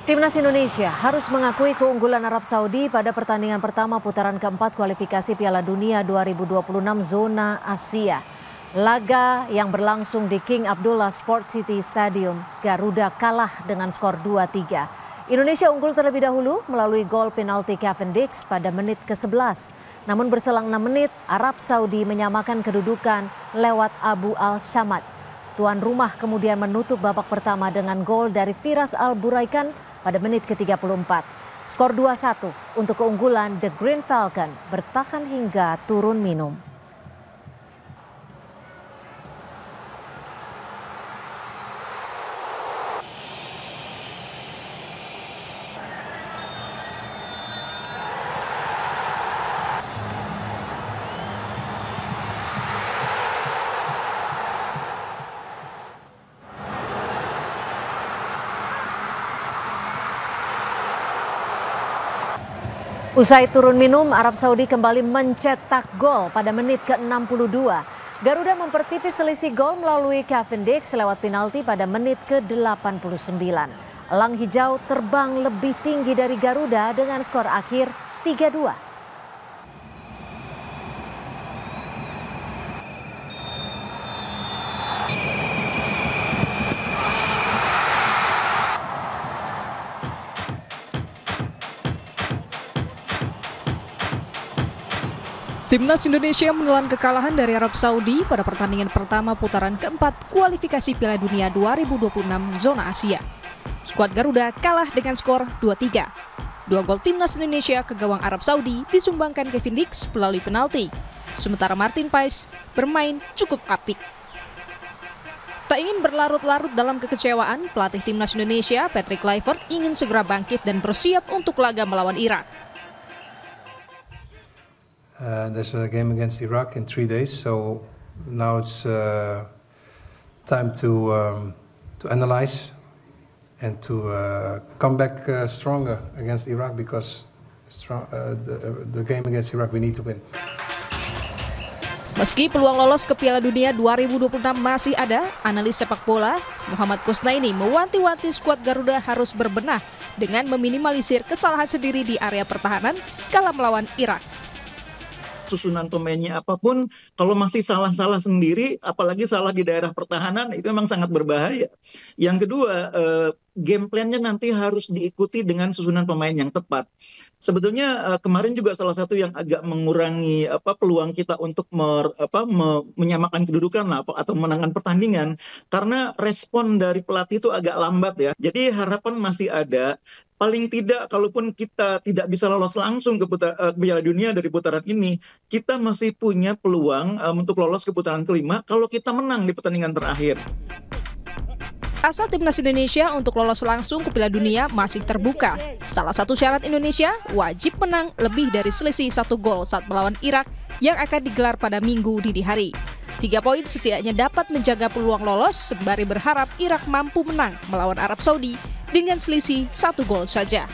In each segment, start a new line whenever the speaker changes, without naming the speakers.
Timnas Indonesia harus mengakui keunggulan Arab Saudi pada pertandingan pertama putaran keempat kualifikasi Piala Dunia 2026 zona Asia. Laga yang berlangsung di King Abdullah Sport City Stadium, Garuda kalah dengan skor 2-3. Indonesia unggul terlebih dahulu melalui gol penalti Cavendish pada menit ke-11. Namun berselang 6 menit, Arab Saudi menyamakan kedudukan lewat Abu Al-Shamad. Tuan rumah kemudian menutup babak pertama dengan gol dari Firas Al-Buraikan pada menit ke-34. Skor 2-1 untuk keunggulan The Green Falcon bertahan hingga turun minum. Usai turun minum, Arab Saudi kembali mencetak gol pada menit ke-62. Garuda mempertipis selisih gol melalui Cavendish lewat penalti pada menit ke-89. Elang hijau terbang lebih tinggi dari Garuda dengan skor akhir 3-2.
Timnas Indonesia menelan kekalahan dari Arab Saudi pada pertandingan pertama putaran keempat kualifikasi Piala Dunia 2026 zona Asia. Skuad Garuda kalah dengan skor 2-3. Dua gol Timnas Indonesia ke gawang Arab Saudi disumbangkan Cavendish melalui penalti. Sementara Martin Paes bermain cukup apik. Tak ingin berlarut-larut dalam kekecewaan, pelatih Timnas Indonesia Patrick Kluivert ingin segera bangkit dan bersiap untuk laga melawan Irak.
There's a game against Iraq in 3 days, so now it's time to analyze and to come back stronger against Iraq because the game against Iraq we need to win.
Meski peluang lolos ke Piala Dunia 2026 masih ada, analis sepak bola Muhammad Kusnaini mewanti-wanti skuad Garuda harus berbenah dengan meminimalisir kesalahan sendiri di area pertahanan kala melawan Irak.
Susunan pemainnya apapun, kalau masih salah-salah sendiri, apalagi salah di daerah pertahanan, itu memang sangat berbahaya. Yang kedua, game plan-nya nanti harus diikuti dengan susunan pemain yang tepat. Sebetulnya kemarin juga salah satu yang agak mengurangi peluang kita untuk menyamakan kedudukan atau menangkan pertandingan, karena respon dari pelatih itu agak lambat ya. Jadi harapan masih ada. Paling tidak, kalaupun kita tidak bisa lolos langsung ke Piala Dunia dari putaran ini, kita masih punya peluang untuk lolos ke putaran kelima kalau kita menang di pertandingan terakhir.
Asa Timnas Indonesia untuk lolos langsung ke Piala Dunia masih terbuka. Salah satu syarat Indonesia wajib menang lebih dari selisih 1 gol saat melawan Irak yang akan digelar pada Minggu dini hari. 3 poin setidaknya dapat menjaga peluang lolos sembari berharap Irak mampu menang melawan Arab Saudi dengan selisih 1 gol saja.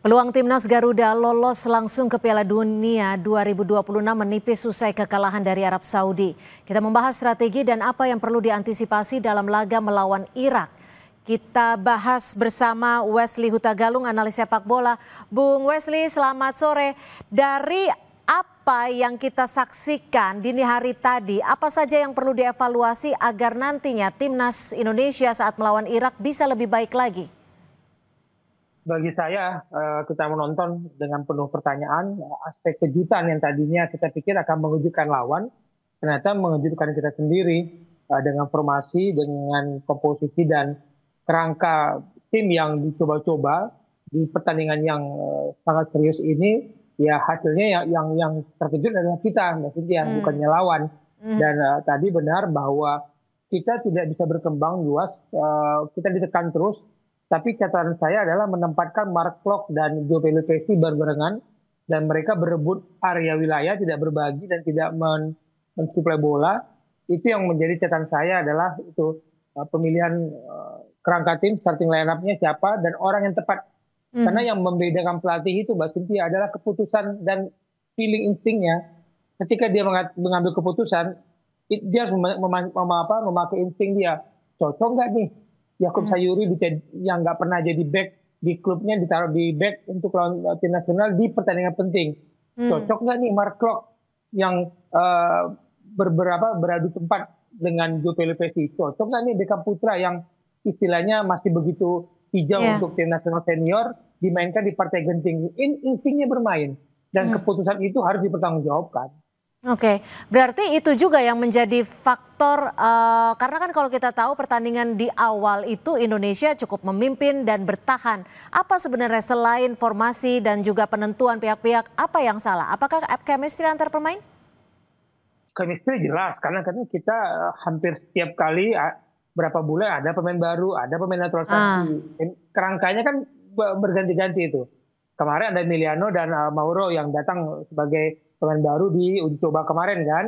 Peluang Timnas Garuda lolos langsung ke Piala Dunia 2026 menipis usai kekalahan dari Arab Saudi. Kita membahas strategi dan apa yang perlu diantisipasi dalam laga melawan Irak. Kita bahas bersama Wesley Hutagalung, analis sepak bola. Bung Wesley, selamat sore. Dari apa yang kita saksikan dini hari tadi, apa saja yang perlu dievaluasi agar nantinya Timnas Indonesia saat melawan Irak bisa lebih baik lagi?
Bagi saya, kita menonton dengan penuh pertanyaan, aspek kejutan yang tadinya kita pikir akan mengejutkan lawan, ternyata mengejutkan kita sendiri dengan formasi, dengan komposisi dan kerangka tim yang dicoba-coba di pertandingan yang sangat serius ini. Ya hasilnya yang terkejut adalah kita, Mbak Cynthia, bukannya lawan. Dan tadi benar bahwa kita tidak bisa berkembang luas, kita ditekan terus. Tapi catatan saya adalah menempatkan Mark Klok dan Joe Pelupessy berbarengan dan mereka berebut area wilayah, tidak berbagi dan tidak mensuplai bola. Itu yang menjadi catatan saya adalah itu pemilihan kerangka tim, starting line-up-nya siapa dan orang yang tepat. Karena yang membedakan pelatih itu, Mbak Cynthia, adalah keputusan dan feeling instingnya. Ketika dia mengambil keputusan, dia harus memakai insting dia. cocok nggak nih Yaakob Sayuri yang nggak pernah jadi back di klubnya ditaruh di back untuk lawan tim nasional di pertandingan penting. Cocok nggak nih Mark Klok yang beradu tempat dengan Joe Pelupesi? Cocok nggak nih Beckham Putra yang istilahnya masih begitu hijau untuk tim nasional senior dimainkan di partai genting? Instingnya bermain dan keputusan itu harus dipertanggungjawabkan.
Oke, berarti itu juga yang menjadi faktor, karena kan kalau kita tahu pertandingan di awal itu Indonesia cukup memimpin dan bertahan. Apa sebenarnya selain formasi dan juga penentuan pihak-pihak, apa yang salah? Apakah chemistry antar pemain?
Chemistry jelas, karena kita hampir setiap kali berapa bulan ada pemain baru, ada pemain naturalisasi. Kerangkanya kan berganti-ganti itu. Kemarin ada Emiliano dan Mauro yang datang sebagai pemain baru di uji coba kemarin kan.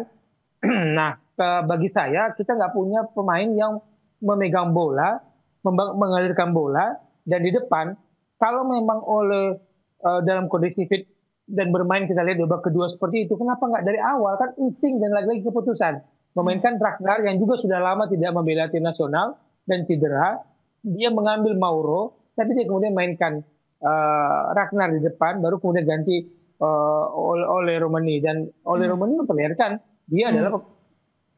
Nah, bagi saya kita nggak punya pemain yang memegang bola, mengalirkan bola, dan di depan kalau memang oleh dalam kondisi fit dan bermain kita lihat di babak kedua seperti itu, kenapa nggak dari awal? Kan insting dan lagi-lagi keputusan. Memainkan Ragnar yang juga sudah lama tidak membela tim nasional dan cedera, dia mengambil Mauro, tapi dia kemudian mainkan Ragnar di depan, baru kemudian ganti oleh Romani, dan oleh Romani memperlihatkan dia adalah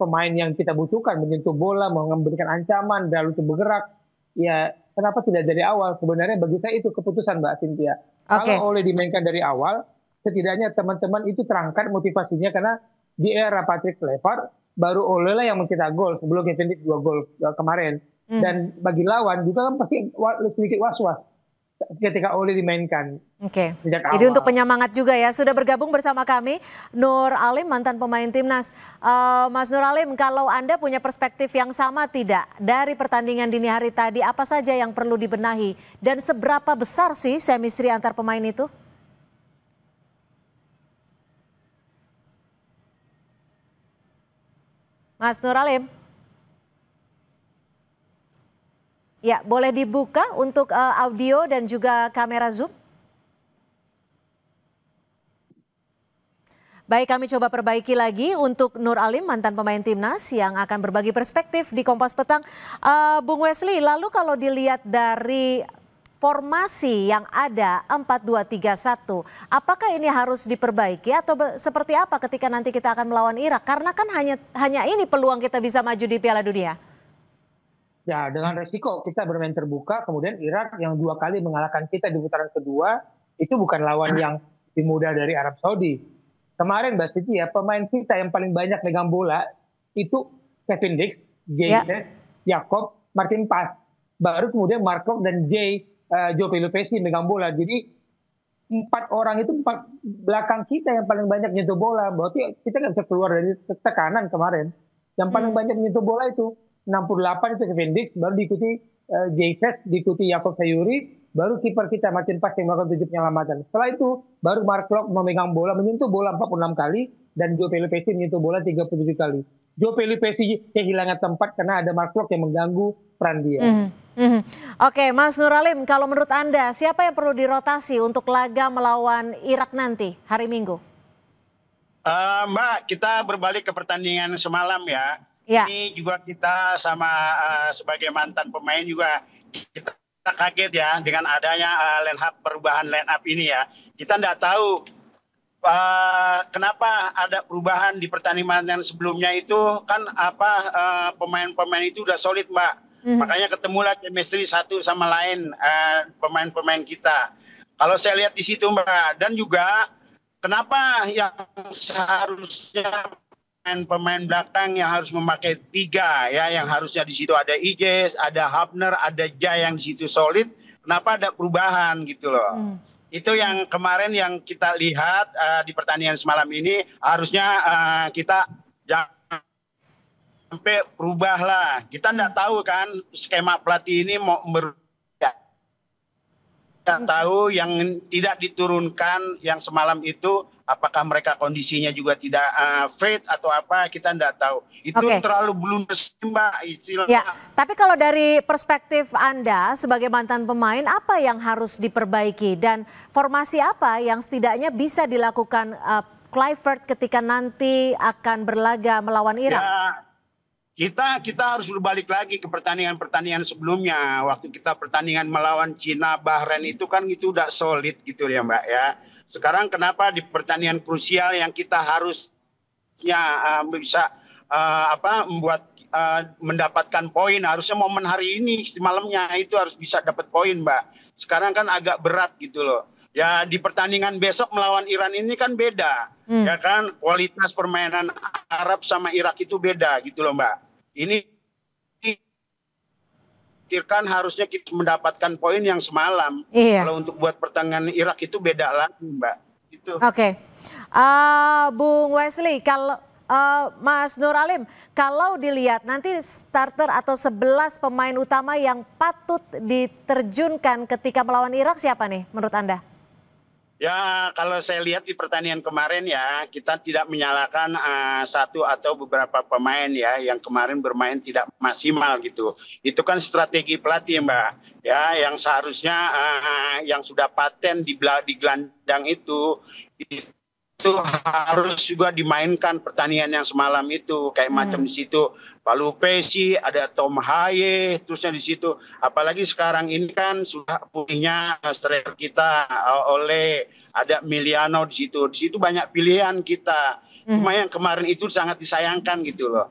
pemain yang kita butuhkan, menyentuh bola, memberikan ancaman, lalu bergerak. Ya, kenapa tidak dari awal? Sebenarnya bagi saya itu keputusan Mbak Cynthia. Kalau oleh dimainkan dari awal, setidaknya teman-teman itu terangkat motivasinya, karena di era Patrick Kluivert baru oleh lah yang mencetak gol sebelum Kevin Dix 2 gol kemarin. Dan bagi lawan juga kan pasti sedikit was-was ketika Oli dimainkan.
Oke. Jadi untuk penyemangat juga ya, sudah bergabung bersama kami Nur Alim, mantan pemain timnas. Mas Nur Alim, kalau Anda punya perspektif yang sama tidak dari pertandingan dini hari tadi, apa saja yang perlu dibenahi dan seberapa besar sih chemistry antar pemain itu? Mas Nur Alim. Ya, boleh dibuka untuk audio dan juga kamera Zoom. Baik, kami coba perbaiki lagi untuk Nur Alim, mantan pemain timnas yang akan berbagi perspektif di Kompas Petang. Bung Wesley, lalu kalau dilihat dari formasi yang ada 4-2-3-1, apakah ini harus diperbaiki atau seperti apa ketika nanti kita akan melawan Irak? Karena kan hanya ini peluang kita bisa maju di Piala Dunia.
Ya, dengan resiko kita bermain terbuka, kemudian Irak yang 2 kali mengalahkan kita di putaran kedua, itu bukan lawan yang lebih mudah dari Arab Saudi. Kemarin Mbak Siti ya, pemain kita yang paling banyak megang bola itu Kevin Dix, Yaakob, Martin Pas. Baru kemudian Mark Klok dan Joe Pelupesi megang bola. Jadi 4 orang itu belakang kita yang paling banyak nyentuh bola. Berarti kita nggak bisa keluar dari tekanan kemarin. Yang paling banyak nyentuh bola itu 68 itu Kevin Dix, baru diikuti diikuti Yaakob Sayuri, baru kiper kita Martin Pas yang melakukan 7 penyelamatan. Setelah itu baru Mark Klok memegang bola, menyentuh bola 46 kali, dan Joe Pelupesi menyentuh bola 37 kali. Joe Pelupesi kehilangan tempat karena ada Mark Klok yang mengganggu peran dia.
Oke, Mas Nur Alim, kalau menurut Anda siapa yang perlu dirotasi untuk laga melawan Irak nanti hari Minggu?
Mbak, kita berbalik ke pertandingan semalam ya. Ini juga kita sama sebagai mantan pemain juga kita kaget ya dengan adanya perubahan line up ini ya. Kita nggak tahu kenapa ada perubahan di pertandingan sebelumnya itu kan pemain-pemain itu udah solid Mbak. Makanya ketemulah chemistry satu sama lain pemain-pemain kita. Kalau saya lihat di situ Mbak, dan juga kenapa yang seharusnya pemain belakang yang harus memakai 3 ya, yang harusnya di situ ada Ijes, ada Hafner, ada Jai yang di situ solid. Kenapa ada perubahan gitu loh? Itu yang kemarin yang kita lihat di pertandingan semalam ini, harusnya kita jangan sampai berubah lah. Kita nggak tahu kan skema pelatih ini mau tidak tahu yang tidak diturunkan yang semalam itu apakah mereka kondisinya juga tidak fit atau apa, kita tidak tahu. Itu terlalu belum Mbak istilahnya.
Ya, tapi kalau dari perspektif Anda sebagai mantan pemain, apa yang harus diperbaiki dan formasi apa yang setidaknya bisa dilakukan Kluivert ketika nanti akan berlaga melawan Irak?
Ya, kita harus berbalik lagi ke pertandingan sebelumnya. Waktu kita pertandingan melawan Cina, Bahrain itu kan itu udah solid gitu ya Mbak ya. Sekarang kenapa di pertandingan krusial yang kita harusnya bisa mendapatkan poin, harusnya momen hari ini malamnya itu harus bisa dapat poin Mbak. Sekarang kan agak berat gitu loh. Ya di pertandingan besok melawan Iran ini kan beda. Ya kan kualitas permainan Arab sama Irak itu beda gitu loh Mbak. Ini kan harusnya kita mendapatkan poin yang semalam.
Iya.
Kalau untuk buat pertandingan Irak itu beda lagi, Mbak. Itu.
Oke. Bung Wesley, kalau Mas Nur Alim, kalau dilihat nanti starter atau 11 pemain utama yang patut diterjunkan ketika melawan Irak siapa nih menurut Anda?
Ya, kalau saya lihat di pertandingan kemarin ya, kita tidak menyalahkan satu atau beberapa pemain ya yang kemarin bermain tidak maksimal gitu. Itu kan strategi pelatih Mbak. Ya, yang seharusnya yang sudah paten di gelandang itu harus juga dimainkan pertandingan yang semalam itu kayak macam di situ Palu Pesi, ada Tom Haye, terusnya di situ. Apalagi sekarang ini kan sudah punya striker kita oleh ada Miliano di situ. Di situ banyak pilihan kita. Cuma yang kemarin itu sangat disayangkan gitu loh.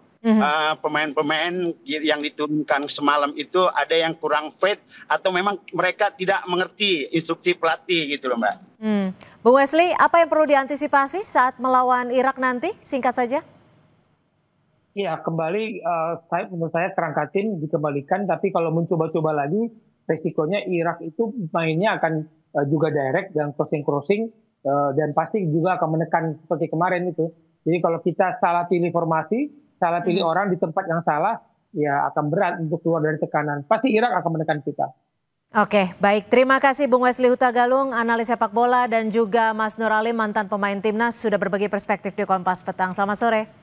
Pemain-pemain yang diturunkan semalam itu ada yang kurang fit atau memang mereka tidak mengerti instruksi pelatih gitu loh Mbak.
Bung Wesley, apa yang perlu diantisipasi saat melawan Irak nanti? Singkat saja.
Iya, kembali menurut saya kerangka tim dikembalikan, tapi kalau mencoba-coba lagi, resikonya Irak itu mainnya akan juga direct dan crossing dan pasti juga akan menekan seperti kemarin itu. Jadi kalau kita salah pilih formasi, salah pilih orang di tempat yang salah, ya akan berat untuk keluar dari tekanan. Pasti Irak akan menekan kita.
Oke, baik. Terima kasih Bung Wesley Hutagalung, analis sepak bola, dan juga Mas Nur Alim, mantan pemain timnas, sudah berbagi perspektif di Kompas Petang. Selamat sore.